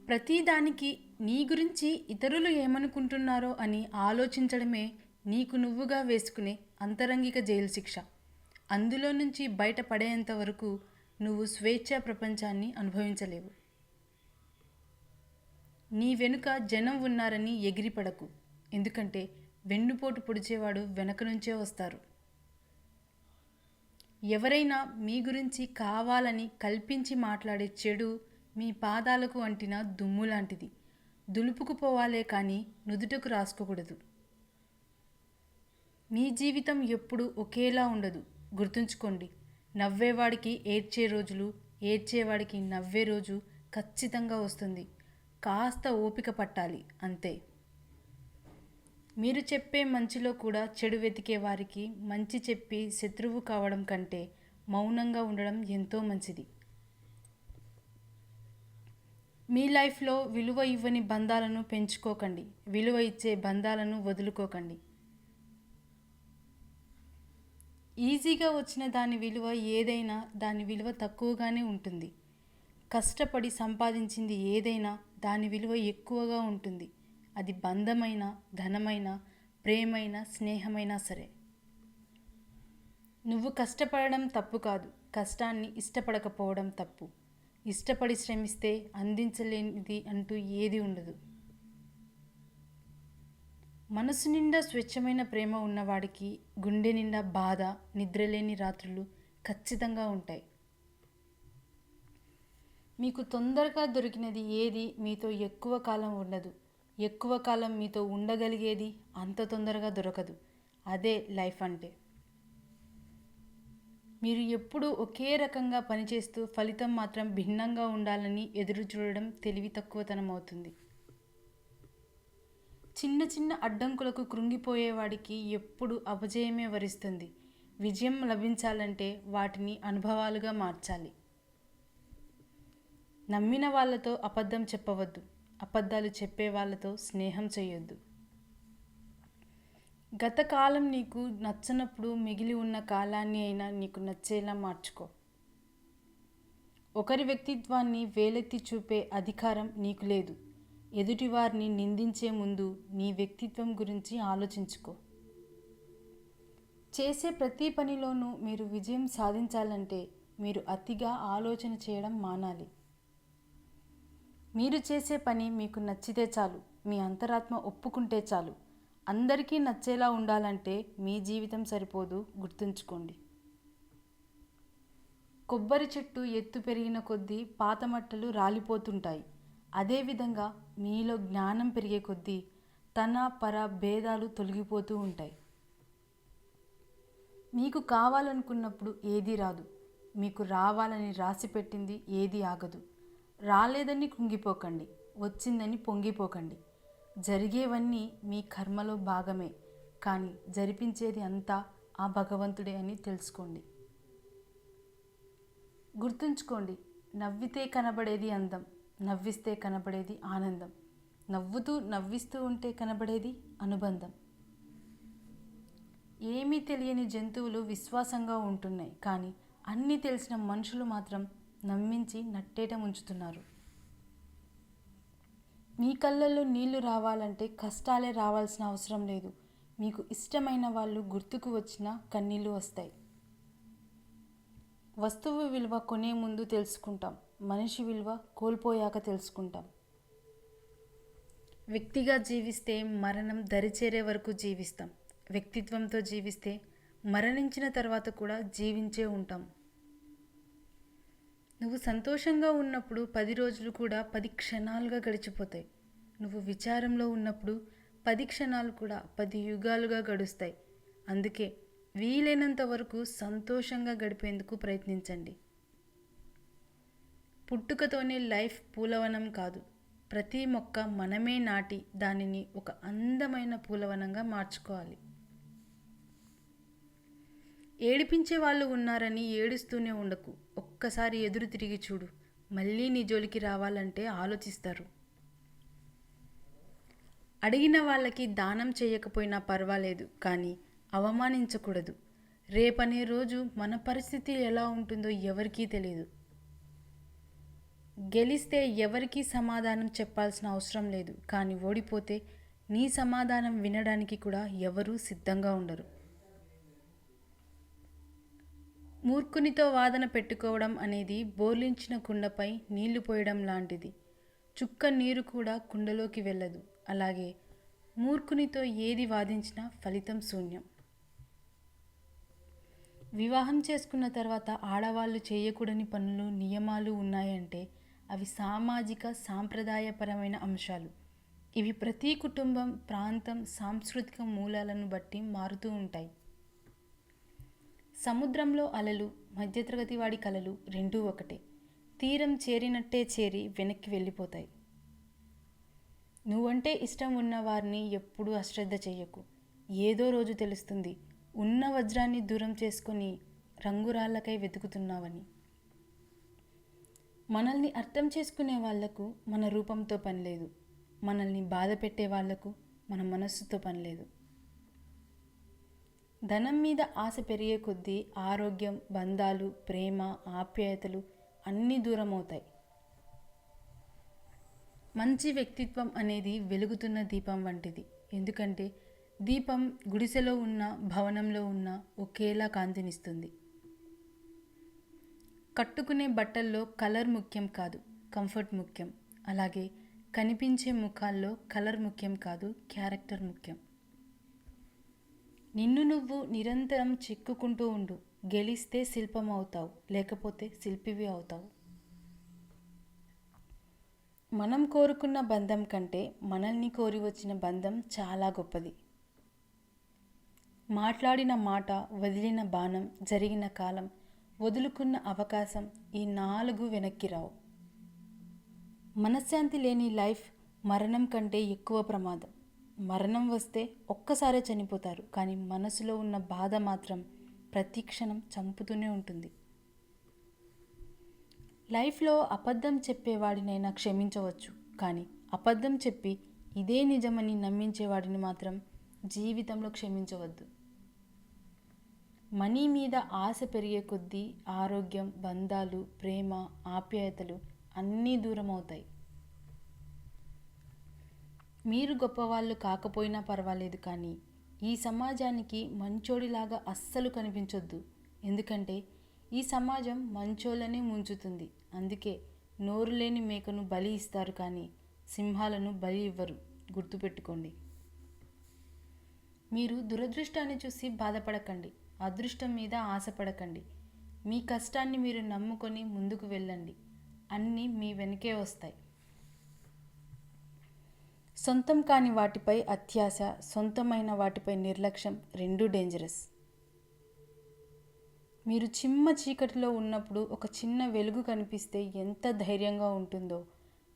ప్రతిదానికి నీ గురించి ఇతరులు ఏమనుకుంటున్నారో అని ఆలోచించడమే నీకు నువ్వుగా వేసుకునే అంతరంగిక జైలు శిక్ష. అందులో నుంచి బయటపడేంత వరకు నువ్వు స్వేచ్ఛా ప్రపంచాన్ని అనుభవించలేవు. నీ వెనుక జనం ఉన్నారని ఎగిరిపడకు. ఎందుకంటే వెన్నుపోటు పొడిచేవాడు వెనక నుంచే వస్తారు. ఎవరైనా మీ గురించి కావాలని కల్పించి మాట్లాడే చెడు మీ పాదాలకు అంటిన దుమ్ము లాంటిది. దులుపుకుపోవాలే కానీ నుదుటకు రాసుకోకూడదు. మీ జీవితం ఎప్పుడూ ఒకేలా ఉండదు. గుర్తుంచుకోండి, నవ్వేవాడికి ఏడ్చే రోజులు, ఏడ్చేవాడికి నవ్వే రోజు ఖచ్చితంగా వస్తుంది. కాస్త ఓపిక పట్టాలి అంతే. మీరు చెప్పే మంచిలో కూడా చెడు వెతికే వారికి మంచి చెప్పి శత్రువు కావడం కంటే మౌనంగా ఉండడం ఎంతో మంచిది. మీ లైఫ్లో విలువ ఇవ్వని బంధాలను పెంచుకోకండి. విలువ ఇచ్చే బంధాలను వదులుకోకండి. ఈజీగా వచ్చిన దాని విలువ ఏదైనా దాని విలువ తక్కువగానే ఉంటుంది. కష్టపడి సంపాదించింది ఏదైనా దాని విలువ ఎక్కువగా ఉంటుంది. అది బంధమైన, ధనమైన, ప్రేమైన, స్నేహమైనా సరే. నువ్వు కష్టపడడం తప్పు కాదు, కష్టాన్ని ఇష్టపడకపోవడం తప్పు. ఇష్టపడి శ్రమిస్తే అందించలేనిది అంటూ ఏది ఉండదు. మనసు నిండా స్వచ్ఛమైన ప్రేమ ఉన్నవాడికి గుండె నిండా బాధ, నిద్రలేని రాత్రులు ఖచ్చితంగా ఉంటాయి. మీకు తొందరగా దొరికినది ఏది మీతో ఎక్కువ కాలం ఉండదు. ఎక్కువ కాలం మీతో ఉండగలిగేది అంత తొందరగా దొరకదు. అదే లైఫ్ అంటే. మీరు ఎప్పుడూ ఒకే రకంగా పనిచేస్తూ ఫలితం మాత్రం భిన్నంగా ఉండాలని ఎదురు చూడడం తెలివి తక్కువతనం అవుతుంది. చిన్న చిన్న అడ్డంకులకు కృంగిపోయేవాడికి ఎప్పుడు అపజయమే వరిస్తుంది. విజయం లభించాలంటే వాటిని అనుభవాలుగా మార్చాలి. నమ్మిన వాళ్ళతో అబద్ధం చెప్పవద్దు. అబద్ధాలు చెప్పే వాళ్ళతో స్నేహం చేయొద్దు. గత కాలం నీకు నచ్చనప్పుడు మిగిలి ఉన్న కాలాన్ని అయినా నీకు నచ్చేలా మార్చుకో. ఒకరి వ్యక్తిత్వాన్ని వేలెత్తి చూపే అధికారం నీకు లేదు. ఎదుటివారిని నిందించే ముందు నీ వ్యక్తిత్వం గురించి ఆలోచించుకో. చేసే ప్రతి పనిలోనూ మీరు విజయం సాధించాలంటే మీరు అతిగా ఆలోచన చేయడం మానాలి. మీరు చేసే పని మీకు నచ్చితే చాలు. మీ అంతరాత్మ ఒప్పుకుంటే చాలు. అందరికీ నచ్చేలా ఉండాలంటే మీ జీవితం సరిపోదు, గుర్తుంచుకోండి. కొబ్బరి చెట్టు ఎత్తు పెరిగిన కొద్దీ పాత మట్టలు రాలిపోతుంటాయి. అదేవిధంగా మీలో జ్ఞానం పెరిగే కొద్దీ తన పర భేదాలు తొలగిపోతూ ఉంటాయి. మీకు కావాలనుకున్నప్పుడు ఏదీ రాదు. మీకు రావాలని రాసి పెట్టింది ఏదీ ఆగదు. రాలేదని కుంగిపోకండి, వచ్చిందని పొంగిపోకండి. జరిగేవన్నీ మీ కర్మలో భాగమే, కానీ జరిపించేది అంతా ఆ భగవంతుడే అని తెలుసుకోండి. గుర్తుంచుకోండి, నవ్వితే కనబడేది అందం, నవ్విస్తే కనబడేది ఆనందం, నవ్వుతూ నవ్విస్తూ ఉంటే కనబడేది అనుబంధం. ఏమీ తెలియని జంతువులు విశ్వాసంగా ఉంటున్నాయి, కానీ అన్నీ తెలిసిన మనుషులు మాత్రం నమ్మించి నట్టేట ముంచుతున్నారు. మీ కళ్ళల్లో నీళ్లు రావాలంటే కష్టాలే రావాల్సిన అవసరం లేదు. మీకు ఇష్టమైన వాళ్ళు గుర్తుకు వచ్చినా కన్నీళ్ళు వస్తాయి. వస్తువు విలువ కొనే ముందు తెలుసుకుంటాం, మనిషి విలువ కోల్పోయాక తెలుసుకుంటాం. వ్యక్తిగా జీవిస్తే మరణం దరిచేరే వరకు జీవిస్తాం. వ్యక్తిత్వంతో జీవిస్తే మరణించిన తర్వాత కూడా జీవించే ఉంటాం. నువ్వు సంతోషంగా ఉన్నప్పుడు 10 రోజులు కూడా 10 క్షణాలుగా గడిచిపోతాయి. నువ్వు విచారంలో ఉన్నప్పుడు 10 క్షణాలు కూడా 10 యుగాలుగా గడుస్తాయి. అందుకే వీలైనంత వరకు సంతోషంగా గడిపేందుకు ప్రయత్నించండి. పుట్టుకతోనే లైఫ్ పూలవనం కాదు. ప్రతి మొక్క మనమే నాటి దానిని ఒక అందమైన పూలవనంగా మార్చుకోవాలి. ఏడిపించే వాళ్ళు ఉన్నారని ఏడుస్తూనే ఉండకు. ఒక్కసారి ఎదురు తిరిగి చూడు. మళ్ళీ నీ జోలికి రావాలంటే ఆలోచిస్తారు. అడిగిన వాళ్ళకి దానం చేయకపోయినా పర్వాలేదు, కానీ అవమానించకూడదు. రేపనే రోజు మన పరిస్థితి ఎలా ఉంటుందో ఎవరికీ తెలియదు. గెలిస్తే ఎవరికీ సమాధానం చెప్పాల్సిన అవసరం లేదు, కానీ ఓడిపోతే నీ సమాధానం వినడానికి కూడా ఎవరూ సిద్ధంగా ఉండరు. మూర్ఖునితో వాదన పెట్టుకోవడం అనేది బోర్లించిన కుండపై నీళ్లు పోయడం లాంటిది. చుక్క నీరు కూడా కుండలోకి వెళ్ళదు. అలాగే మూర్ఖునితో ఏది వాదించినా ఫలితం శూన్యం. వివాహం చేసుకున్న తర్వాత ఆడవాళ్ళు చేయకూడని పనులు, నియమాలు ఉన్నాయంటే అవి సామాజిక సాంప్రదాయపరమైన అంశాలు. ఇవి ప్రతి కుటుంబం, ప్రాంతం, సాంస్కృతిక మూలాలను బట్టి మారుతూ ఉంటాయి. సముద్రంలో అలలు, మధ్యతరగతి వాడి కలలు రెండూ ఒకటే. తీరం చేరినట్టే చేరి వెనక్కి వెళ్ళిపోతాయి. నువ్వంటే ఇష్టం ఉన్న వారిని ఎప్పుడూ అశ్రద్ధ చెయ్యకు. ఏదో రోజు తెలుస్తుంది ఉన్న వజ్రాన్ని దూరం చేసుకొని రంగురాళ్ళకై వెతుకుతున్నావని. మనల్ని అర్థం చేసుకునే వాళ్లకు మన రూపంతో పని లేదు. మనల్ని బాధ పెట్టే వాళ్లకు మన మనస్సుతో పని లేదు. ధనం మీద ఆశ పెరిగే కొద్దీ ఆరోగ్యం, బంధాలు, ప్రేమ, ఆప్యాయతలు అన్నీ దూరం అవుతాయి. మంచి వ్యక్తిత్వం అనేది వెలుగుతున్న దీపం వంటిది. ఎందుకంటే దీపం గుడిసెలో ఉన్న, భవనంలో ఉన్న ఒకేలా కాంతినిస్తుంది. కట్టుకునే బట్టల్లో కలర్ ముఖ్యం కాదు, కంఫర్ట్ ముఖ్యం. అలాగే కనిపించే ముఖాల్లో కలర్ ముఖ్యం కాదు, క్యారెక్టర్ ముఖ్యం. నిన్ను నువ్వు నిరంతరం చిక్కుకుంటూ ఉండు. గెలిస్తే శిల్పం అవుతావు, లేకపోతే శిల్పివి అవుతావు. మనం కోరుకున్న బంధం కంటే మనల్ని కోరి వచ్చిన బంధం చాలా గొప్పది. మాట్లాడిన మాట, వదిలిన బాణం, జరిగిన కాలం, వదులుకున్న అవకాశం, ఈ 4 వెనక్కి రావు. మనశ్శాంతి లేని లైఫ్ మరణం కంటే ఎక్కువ ప్రమాదం. మరణం వస్తే ఒక్కసారే చనిపోతారు, కానీ మనసులో ఉన్న బాధ మాత్రం ప్రతి క్షణం చంపుతూనే ఉంటుంది. లైఫ్లో అబద్ధం చెప్పేవాడినైనా క్షమించవచ్చు, కానీ అబద్ధం చెప్పి ఇదే నిజమని నమ్మించేవాడిని మాత్రం జీవితంలో క్షమించవద్దు. మనీ మీద ఆశ పెరిగే కొద్దీ ఆరోగ్యం, బంధాలు, ప్రేమ, ఆప్యాయతలు అన్నీ దూరం అవుతాయి. మీరు గొప్పవాళ్ళు కాకపోయినా పర్వాలేదు, కానీ ఈ సమాజానికి మంచోడిలాగా అస్సలు కనిపించొద్దు. ఎందుకంటే ఈ సమాజం మంచోళ్ళనే ముంచుతుంది. అందుకే నోరు లేని మేకను బలి ఇస్తారు, కానీ సింహాలను బలి ఇవ్వరు. గుర్తుపెట్టుకోండి. మీరు దురదృష్టాన్ని చూసి బాధపడకండి, అదృష్టం మీద ఆశపడకండి. మీ కష్టాన్ని మీరు నమ్ముకొని ముందుకు వెళ్ళండి. అన్నీ మీ వెనకే వస్తాయి. సొంతం కాని వాటిపై అత్యాశ, సొంతమైన వాటిపై నిర్లక్ష్యం రెండూ డేంజరస్. మీరు చిమ్మ చీకటిలో ఉన్నప్పుడు ఒక చిన్న వెలుగు కనిపిస్తే ఎంత ధైర్యంగా ఉంటుందో,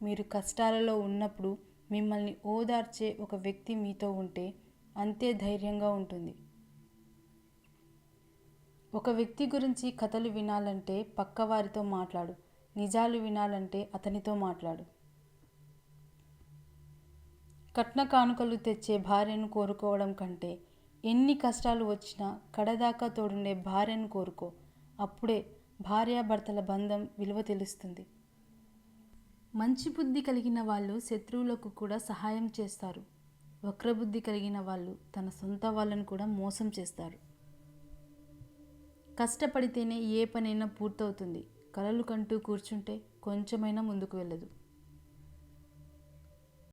మీరు కష్టాలలో ఉన్నప్పుడు మిమ్మల్ని ఓదార్చే ఒక వ్యక్తి మీతో ఉంటే అంతే ధైర్యంగా ఉంటుంది. ఒక వ్యక్తి గురించి కథలు వినాలంటే పక్కవారితో మాట్లాడు, నిజాలు వినాలంటే అతనితో మాట్లాడు. కట్న కానుకలు తెచ్చే భార్యను కోరుకోవడం కంటే ఎన్ని కష్టాలు వచ్చినా కడదాకా తోడుండే భార్యను కోరుకో. అప్పుడే భార్యాభర్తల బంధం విలువ తెలుస్తుంది. మంచి బుద్ధి కలిగిన వాళ్ళు శత్రువులకు కూడా సహాయం చేస్తారు. వక్రబుద్ధి కలిగిన వాళ్ళు తన సొంత వాళ్ళను కూడా మోసం చేస్తారు. కష్టపడితేనే ఏ పనైనా పూర్తవుతుంది. కలలు కంటూ కూర్చుంటే కొంచెమైనా ముందుకు వెళ్ళదు.